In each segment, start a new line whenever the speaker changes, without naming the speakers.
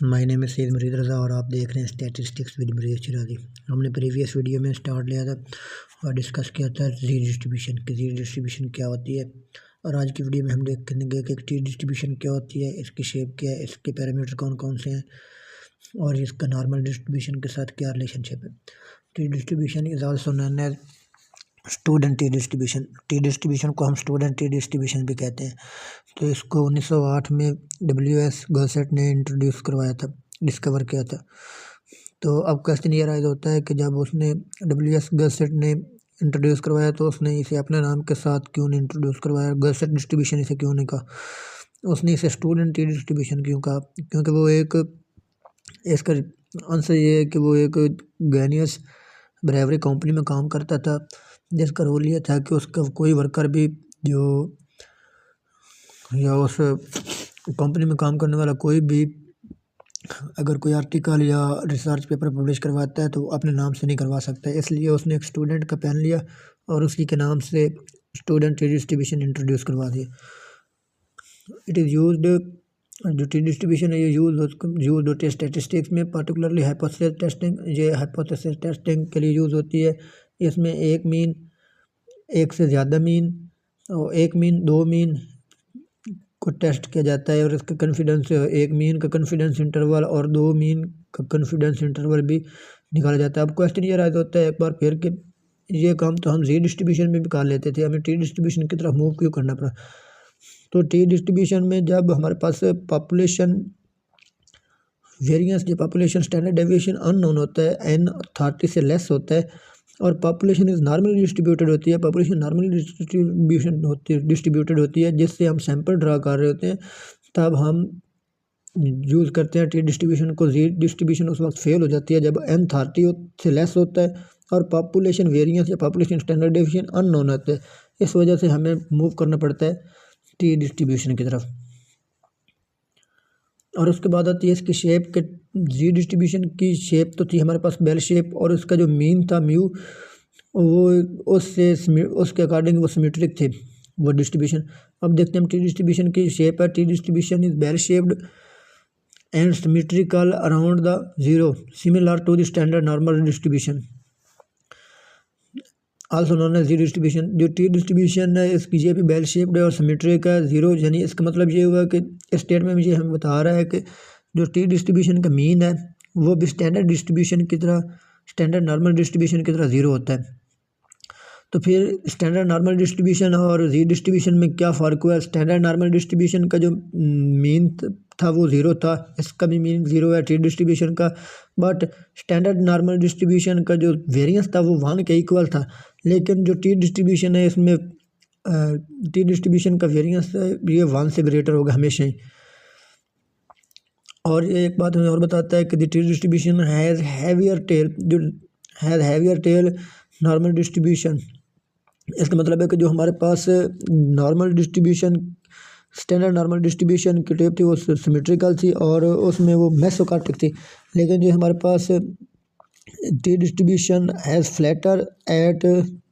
My name is Syed मुरीद रज़ा और आप देख रहे हैं स्टैटिस्टिक्स विद मुरीद शिराज़ी। हमने प्रीवियस वीडियो में स्टार्ट लिया था और डिस्कस किया था ज़ी डिस्ट्रीब्यूशन की ज़ी डिस्ट्रीब्यूशन क्या होती है। और आज की वीडियो में हम देखेंगे कि टी डिस्ट्रीब्यूशन क्या होती है, इसकी शेप क्या है, इसके पैरामीटर कौन कौन से हैं और इसका नॉर्मल डिस्ट्रीब्यूशन के साथ क्या रिलेशनशिप है। T distribution is also known as student T distribution. T distribution को हम स्टूडेंट टी डिस्ट्रीब्यूशन भी कहते हैं। तो इसको 1908 में WS गॉसेट ने इंट्रोड्यूस करवाया था, डिस्कवर किया था। तो अब क्वेश्चन ये राइज होता है कि जब उसने WS गॉसेट ने इंट्रोड्यूस करवाया तो उसने इसे अपने नाम के साथ क्यों नहीं इंट्रोड्यूस करवाया, गॉसेट डिस्ट्रीब्यूशन इसे क्यों नहीं कहा, उसने इसे स्टूडेंट टी डिस्ट्रीब्यूशन क्यों कहा? क्योंकि वो एक, इसका आंसर ये है कि वो एक गैनियस ब्रेवरी कंपनी में काम करता था, जिसका रोल ये था कि उसका कोई वर्कर भी जो या उस कंपनी में काम करने वाला कोई भी अगर कोई आर्टिकल या रिसर्च पेपर पब्लिश करवाता है तो अपने नाम से नहीं करवा सकता है। इसलिए उसने एक स्टूडेंट का पेन लिया और उसी के नाम से स्टूडेंट टी डिस्ट्रीब्यूशन इंट्रोड्यूस करवा दिया। इट इज़ यूज्ड, जो टी डिस्ट्रीब्यूशन है ये यूज होती है स्टैटिस्टिक्स में, पर्टिकुलरली हाइपोथेसिस टेस्टिंग। ये हाइपोथेसिस टेस्टिंग के लिए यूज़ होती है। इसमें एक मीन, एक से ज़्यादा मीन और एक मीन, दो मीन को टेस्ट किया जाता है और इसका कॉन्फिडेंस, एक मीन का कॉन्फिडेंस इंटरवल और दो मीन का कॉन्फिडेंस इंटरवल भी निकाला जाता है। अब क्वेश्चन ये राइज होता है एक बार फिर कि ये काम तो हम जी डिस्ट्रीब्यूशन में भी कर लेते थे, हमें टी डिस्ट्रीब्यूशन की तरफ मूव क्यों करना पड़ा? तो टी डिस्ट्रीब्यूशन में जब हमारे पास पॉपुलेशन वेरिएंस, जो पॉपुलेशन स्टैंडर्ड डेविएशन अननोन होता है, N30 से लेस होता है और पॉपुलेशन इज़ नॉर्मली डिस्ट्रीब्यूटेड होती है, पॉपुलेशन नॉर्मली डिस्ट्रीब्यूटेड होती है जिससे हम सैंपल ड्रा कर रहे होते हैं, तब हम यूज़ करते हैं टी डिस्ट्रीब्यूशन को। जी डिस्ट्रीब्यूशन उस वक्त फेल हो जाती है जब N30 से लेस होता है और पॉपुलेशन वेरिएंस या पॉपुलेशन स्टैंडर्ड डेविएशन अननोन होता है। इस वजह से हमें मूव करना पड़ता है टी डिस्ट्रीब्यूशन की तरफ। और उसके बाद आती है इसकी शेप के। जी डिस्ट्रीब्यूशन की शेप तो थी हमारे पास बेल शेप और उसका जो मीन था म्यू, वो उसके अकॉर्डिंग वो सिमेट्रिक थे वो डिस्ट्रीब्यूशन। अब देखते हैं हम टी डिस्ट्रीब्यूशन की शेप है। T distribution is bell shaped and symmetrical around the zero, similar to the standard normal distribution, also known as Z distribution. जो टी डिस्ट्रीब्यूशन है इसकी ये भी बेल शेप्ड है और सिमेट्रिक है जीरो, यानी इसका मतलब ये हुआ कि इस स्टेटमेंट में ये हमें बता रहा है कि जो टी डिस्ट्रीब्यूशन का मीन है वो भी स्टैंडर्ड डिस्ट्रीब्यूशन की तरह, स्टैंडर्ड नॉर्मल डिस्ट्रीब्यूशन की तरह ज़ीरो होता है। तो फिर स्टैंडर्ड नॉर्मल डिस्ट्रीब्यूशन और जी डिस्ट्रीब्यूशन में क्या फ़र्क हुआ? स्टैंडर्ड नॉर्मल डिस्ट्रीब्यूशन का जो मीन था वो ज़ीरो था, इसका भी मीन ज़ीरो है टी डिस्ट्रीब्यूशन का। बट स्टैंडर्ड नॉर्मल डिस्ट्रीब्यूशन का जो वेरिएंस था वो 1 के इक्वल था, लेकिन जो टी डिस्ट्रीब्यूशन है इसमें टी डिस्ट्रीब्यूशन का वेरिएंस ये 1 से ग्रेटर होगा हमेशा ही। और ये एक बात हमें और बताता है कि the T distribution has heavier tail, जो has heavier tail normal distribution. इसका मतलब है कि जो हमारे पास normal distribution, standard normal distribution की टेप थी वो सिमेट्रिकल थी और उसमें वो मेसोकार्टिक थी, लेकिन जो हमारे पास T distribution has flatter at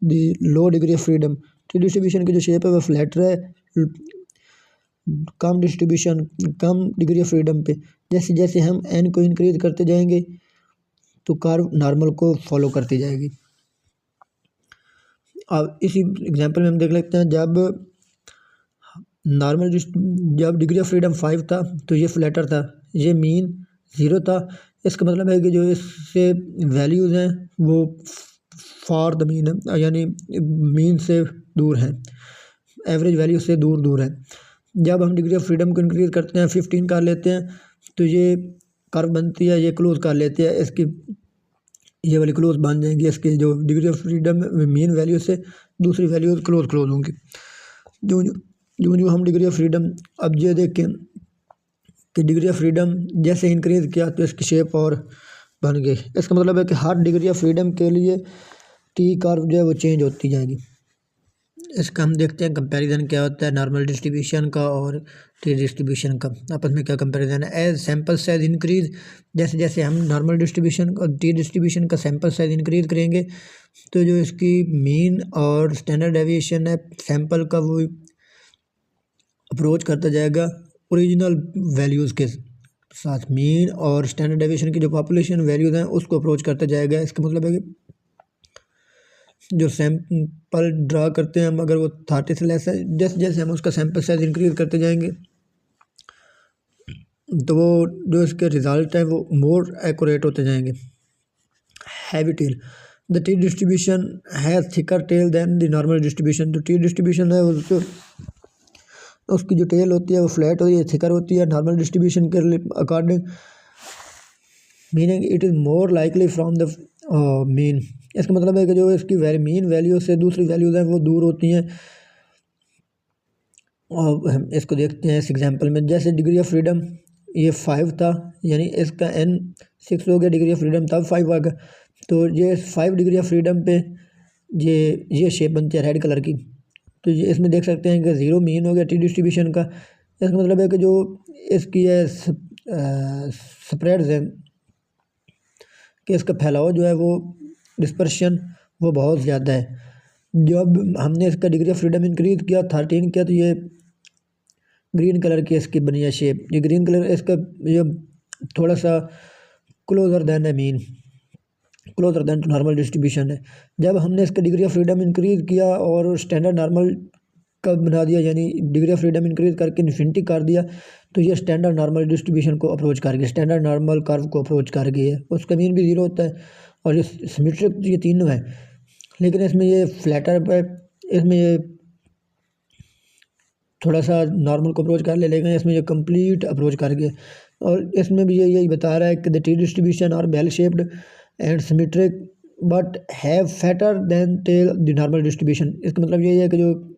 the low degree of freedom. T distribution की जो शेप है वो फ्लैटर है कम डिग्री ऑफ फ्रीडम पे। जैसे जैसे हम एन को इंक्रीज करते जाएंगे तो कर्व नॉर्मल को फॉलो करती जाएगी। अब इसी एग्जांपल में हम देख लेते हैं, जब डिग्री ऑफ फ्रीडम 5 था तो ये फ्लैटर था, ये मीन 0 था। इसका मतलब है कि जो इससे वैल्यूज़ हैं वो फॉर द मीन है, यानी मीन से दूर हैं, एवरेज वैल्यू से दूर है। जब हम डिग्री ऑफ फ्रीडम को इंक्रीज करते हैं, 15 कर लेते हैं, तो ये कर्व बनती है, ये क्लोज कर लेते हैं, इसकी ये वाली क्लोज बन जाएंगी, इसके जो degree of freedom mean value से दूसरी वैल्यू क्लोज होंगी। जो हम डिग्री ऑफ फ्रीडम, अब ये देखें कि डिग्री ऑफ फ्रीडम जैसे इंक्रीज किया तो इसकी शेप और बन गई। इसका मतलब है कि हर डिग्री ऑफ फ्रीडम के लिए टी कर्व जो है वो चेंज होती जाएगी। इसका हम देखते हैं कंपैरिजन क्या होता है नॉर्मल डिस्ट्रीब्यूशन का और टी डिस्ट्रीब्यूशन का, आपस में क्या कंपैरिजन है। एज सैंपल साइज इंक्रीज, जैसे जैसे हम नॉर्मल डिस्ट्रीब्यूशन और टी डिस्ट्रीब्यूशन का सैंपल साइज इंक्रीज करेंगे तो जो इसकी मीन और स्टैंडर्ड डेविएशन है सैंपल का वो अप्रोच करता जाएगा ओरिजिनल वैल्यूज़ के। साथ मीन और स्टैंडर्ड डेविएशन की जो पॉपुलेशन वैल्यूज़ हैं उसको अप्रोच करता जाएगा। इसका मतलब है कि जो सैंपल ड्रा करते हैं हम, अगर वो 30 से लेस है, जैसे जैसे हम उसका सैंपल साइज इंक्रीज करते जाएंगे तो वो जो इसके रिजल्ट है वो मोर एक्यूरेट होते जाएंगे। Heavy tail, the T distribution has thicker tail than the normal distribution. जो टी डिस्ट्रीब्यूशन है उसको उसकी जो टेल होती है वो फ्लैट होती है, थिकर होती है नॉर्मल डिस्ट्रीब्यूशन के according, meaning it is more likely from the mean. इसका मतलब है कि जो इसकी मीन वैल्यू से दूसरी वैल्यूज़ हैं वो दूर होती हैं। और हम इसको देखते हैं इस एग्जांपल में, जैसे डिग्री ऑफ फ्रीडम ये 5 था, यानी इसका n 6 हो गया, डिग्री ऑफ फ्रीडम तब 5 आ गया। तो ये 5 डिग्री ऑफ फ्रीडम पे ये शेप बनती है रेड कलर की। तो ये इसमें देख सकते हैं कि 0 मीन हो गया टी डिस्ट्रीब्यूशन का। इसका मतलब है कि जो इसकी है स्प्रेड्स हैं कि इसका फैलाव जो है वो डिस्पर्शन वो बहुत ज़्यादा है। जब हमने इसका डिग्री ऑफ फ्रीडम इंक्रीज किया 13 किया, तो ये ग्रीन कलर की इसकी बनी है शेप। ये ग्रीन कलर इसका ये थोड़ा सा क्लोजर देन है mean, closer than to normal distribution है। जब हमने इसका डिग्री ऑफ फ्रीडम इंक्रीज किया और स्टैंडर्ड नॉर्मल का बना दिया, यानी डिग्री ऑफ फ्रीडम इंक्रीज करके इन्फिनिटी कर दिया, तो ये स्टैंडर्ड नॉर्मल डिस्ट्रीब्यूशन को अप्रोच कर गया, स्टैंडर्ड नॉर्मल कर्व को अप्रोच कर गई है। उसका मीन भी 0 होता है और ये सिमेट्रिक ये तीनों है, लेकिन इसमें ये फ्लैटर पे इसमें ये थोड़ा सा नॉर्मल को अप्रोच कर ले, लेकिन इसमें ये कंप्लीट अप्रोच कर गया। और इसमें भी यही बता रहा है कि the T distribution are bell shaped and symmetric but have fatter than tail the normal distribution. इसका मतलब यही है कि जो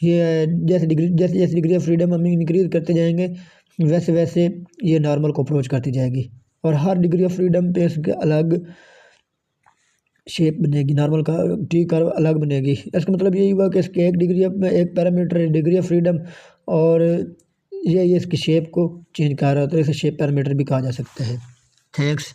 ये जैसे जैसे डिग्री ऑफ फ्रीडम हम इंक्रीज करते जाएंगे वैसे वैसे ये नॉर्मल को अप्रोच करती जाएगी, और हर डिग्री ऑफ फ्रीडम पे इसके अलग शेप बनेगी, नॉर्मल का टी कर्व अलग बनेगी। इसका मतलब यही हुआ कि इसके एक डिग्री ऑफ एक पैरामीटर है डिग्री ऑफ फ्रीडम, और ये इसकी शेप को चेंज कर रहा है, तो इसे शेप पैरामीटर भी कहा जा सकता है। थैंक्स।